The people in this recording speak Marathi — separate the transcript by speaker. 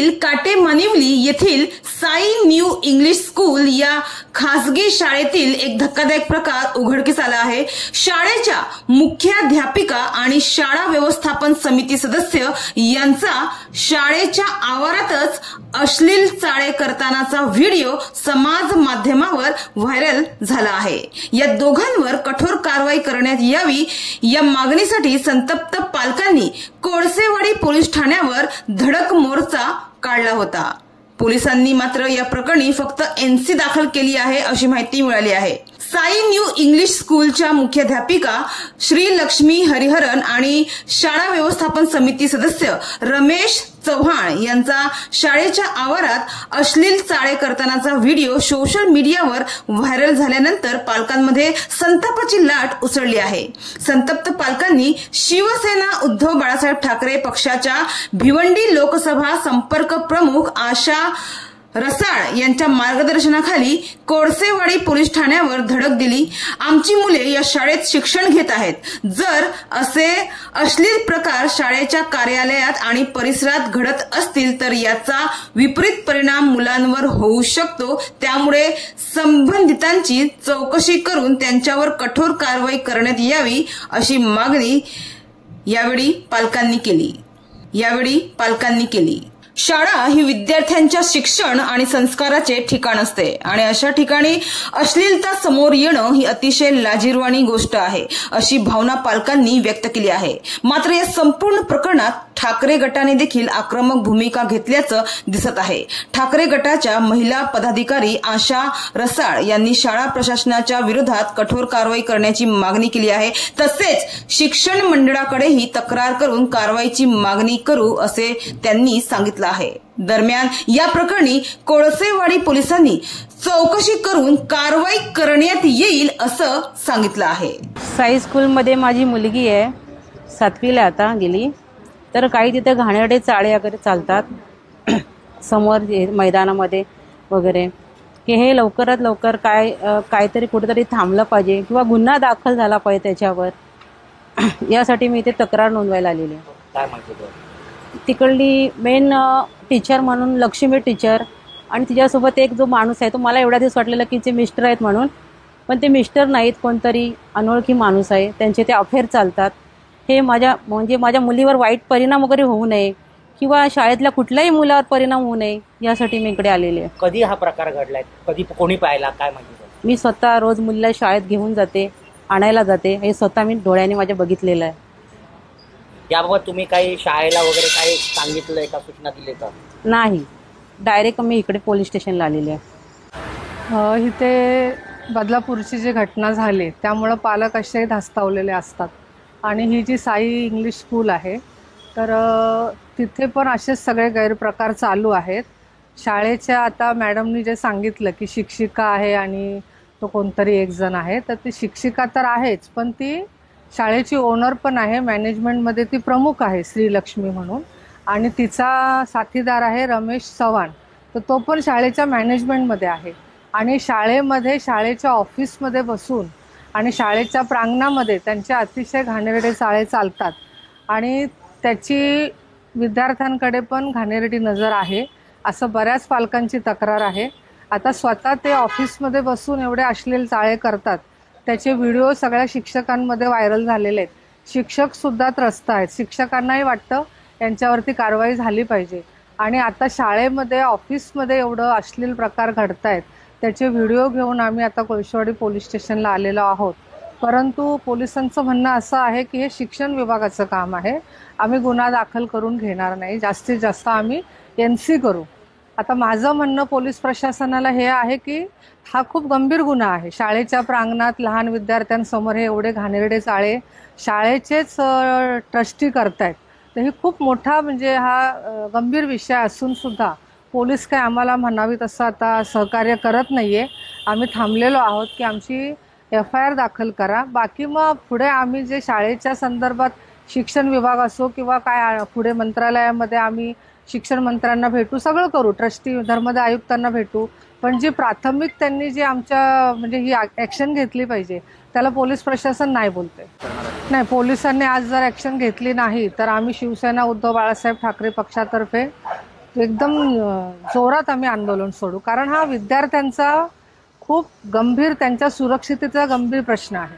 Speaker 1: शहरातील काटेमानिवली येथील साई न्यू इंग्लिश स्कूल या खासगी शाळेतील एक धक्कादायक प्रकार उघडकीस आला आहे। शाळेच्या मुख्याध्यापिका आणि शाळा व्यवस्थापन समिती सदस्य यांचा शाळेच्या आवारातच अश्लील चाळे करतानाचा व्हिडिओ समाज माध्यमावर व्हायरल झाला आहे। या दोघांवर कठोर कारवाई करण्यात यावी या मागणीसाठी संतप्त पालकांनी कोळसेवाडी पोलीस ठाण्यावर धडक मोर्चा काढला होता। पोलिसांनी मात्र या प्रकरणी फक्त एनसी दाखल केली आहे अशी माहिती मिळाली आहे। साई न्यू इंग्लिश स्कूलच्या मुख्याध्यापिका श्री लक्ष्मी हरिहरन आणि शाळा व्यवस्थापन समिती सदस्य रमेश चव्हाण यांचा शाळेच्या आवारात अश्लील चाळे करतानाचा व्हिडिओ सोशल मीडियावर व्हायरल झाल्यानंतर पालकांमध्ये संतापाची लाट उसळली आहे। संतप्त पालकांनी शिवसेना उद्धव बाळासाहेब ठाकरे पक्षाच्या भिवंडी लोकसभा संपर्क प्रमुख आशा रसाळ यांच्या मार्गदर्शनाखाली कोळसेवाडी पोलीस ठाण्यावर धडक दिली। आमची मुले या शाळेत शिक्षण घेत आहेत। जर असे अश्लील प्रकार शाळेच्या कार्यालयात आणि परिसरात घडत असतील तर याचा विपरीत परिणाम मुलांवर होऊ शकतो। त्यामुळे संबंधितांची चौकशी करून त्यांच्यावर कठोर कारवाई करण्यात यावी अशी मागणी यावेळी पालकांनी केली। शाळा ही विद्यार्थ्यांच्या शिक्षण आणि संस्काराचे ठिकाण असते आणि अशा ठिकाणी अश्लीलता समोर येणं ही अतिशय लाजिरवाणी गोष्ट आहे अशी भावना पालकांनी व्यक्त केली आहे। मात्र या संपूर्ण प्रकरणात ठाकरे गटाने देखील आक्रमक भूमिका घेतल्याचं दिसत आहे। ठाकरे गटाच्या महिला पदाधिकारी आशा रसाळ यांनी शाळा प्रशासनाच्या विरोधात कठोर कारवाई करण्याची मागणी केली आहे। तसेच शिक्षण मंडळाकडेही तक्रार करून कारवाईची मागणी करू असे त्यांनी सांगितलं आहे। दरम्यान या प्रकरणी कोळसेवाडी पोलिसांनी चौकशी करून कारवाई करण्यात येईल असं सांगितलं आहे।
Speaker 2: साई स्कूलमध्ये माझी मुलगी आहे, 7वीला आता गेली। तर काही तिथे घाणेरडे चाळे वगैरे चालतात समोर मैदानामध्ये वगैरे, की हे लवकरात लवकर काहीतरी कुठेतरी थांबलं पाहिजे किंवा गुन्हा दाखल झाला पाहिजे त्याच्यावर। यासाठी मी इथे तक्रार नोंदवायला आलेली आहे।
Speaker 3: काय माहिती
Speaker 2: तिकडली मेन टीचर म्हणून लक्ष्मी टीचर आणि तिच्यासोबत एक जो माणूस आहे तो मला एवढ्या दिवस वाटलेला की ते मिस्टर आहेत म्हणून, पण ते मिस्टर नाहीत, कोणतरी अनोळखी माणूस आहे। त्यांचे ते अफेअर चालतात। हे माझ्या मुलीवर वाईट परिणाम वगैरे होऊ नये किंवा शाळेतल्या कुठल्याही मुलावर परिणाम होऊ नये यासाठी मी इकडे आलेले आहे।
Speaker 3: कधी हा प्रकार घडलाय, कधी कोणी पाहिला, काय माहिती?
Speaker 2: मी स्वतः रोज मुलीला शाळेत घेऊन जाते, आणायला जाते, हे स्वतः मी डोळ्याने माझ्या बघितलेलं आहे।
Speaker 3: याबाबत तुम्ही काही शाळेला वगैरे काही सांगितलंय का, सूचना दिली का?
Speaker 2: नाही, डायरेक्ट मी इकडे पोलीस स्टेशनला आलेले आहे।
Speaker 4: इथे बदलापूरची जी घटना झाली त्यामुळं पालक असे धास्तावलेले असतात आणि ही जी साई इंग्लिश स्कूल आहे तर तिथे पण असेच सगळे गैरप्रकार चालू आहेत। शाळेच्या आता मॅडमनी जे सांगितलं की शिक्षिका आहे आणि तो कोणतरी एक जण आहे, तर ती शिक्षिका तर आहेच, पण ती शाळेची ओनर पण आहे, मॅनेजमेंटमध्ये ती प्रमुख आहे श्री लक्ष्मी म्हणून, आणि तिचा साथीदार आहे रमेश चव्हाण, तर तो पण शाळेच्या मॅनेजमेंटमध्ये आहे। आणि शाळेमध्ये शाळेच्या ऑफिसमध्ये बसून आणि शाळेच्या प्रांगणामध्ये त्यांचे अतिशय घाणेरडे चाळे चालतात आणि त्याची विद्यार्थ्यांकडे पण घाणेरडी नजर आहे असं बऱ्याच पालकांची तक्रार आहे। आता स्वतः ते ऑफिसमध्ये बसून एवढे अश्लील चाळे करतात, त्याचे व्हिडिओ सगळ्या शिक्षकांमध्ये व्हायरल झालेले आहेत। शिक्षकसुद्धा त्रस्त आहेत, शिक्षकांनाही वाटतं यांच्यावरती कारवाई झाली पाहिजे। आणि आता शाळेमध्ये ऑफिसमध्ये एवढं अश्लील प्रकार घडत आहेत, त्याचे व्हिडिओ घेऊन आम्ही आता कोळसेवाडी पोलीस स्टेशनला आलेलो आहोत। परंतु पोलिसांचं म्हणणं असं आहे की हे शिक्षण विभागाचं काम आहे, आम्ही गुन्हा दाखल करून घेणार नाही, जास्तीत जास्त आम्ही एनसी करू। आता माझं म्हणणं पोलीस प्रशासनाला हे आहे की हा खूप गंभीर गुन्हा आहे। शाळेच्या प्रांगणात लहान विद्यार्थ्यांसमोर हे एवढे घाणेरडे चाळे शाळेचेच ट्रस्टी करतायत, तर हे खूप मोठा म्हणजे हा गंभीर विषय असून सुद्धा पोलीस काय आम्हाला म्हणावी तसं आता सहकार्य करत नाही आहे। आम्ही थांबलेलो आहोत की आमची FIR दाखल करा, बाकी मग पुढे आम्ही जे शाळेच्या संदर्भात शिक्षण विभाग असो किंवा काय पुढे मंत्रालयामध्ये आम्ही शिक्षण मंत्र्यांना भेटू, सगळं करू, ट्रस्टी धर्मदाय आयुक्तांना भेटू, पण जी प्राथमिक त्यांनी जी आमच्या म्हणजे ही ॲक्शन घेतली पाहिजे त्याला पोलीस प्रशासन नाही बोलते। नाही, पोलिसांनी आज जर ॲक्शन घेतली नाही तर आम्ही शिवसेना उद्धव बाळासाहेब ठाकरे पक्षातर्फे एकदम जोरात आम्ही आंदोलन सोडू, कारण हा विद्यार्थ्यांचा खूप गंभीर, त्यांच्या सुरक्षिततेचा गंभीर प्रश्न आहे.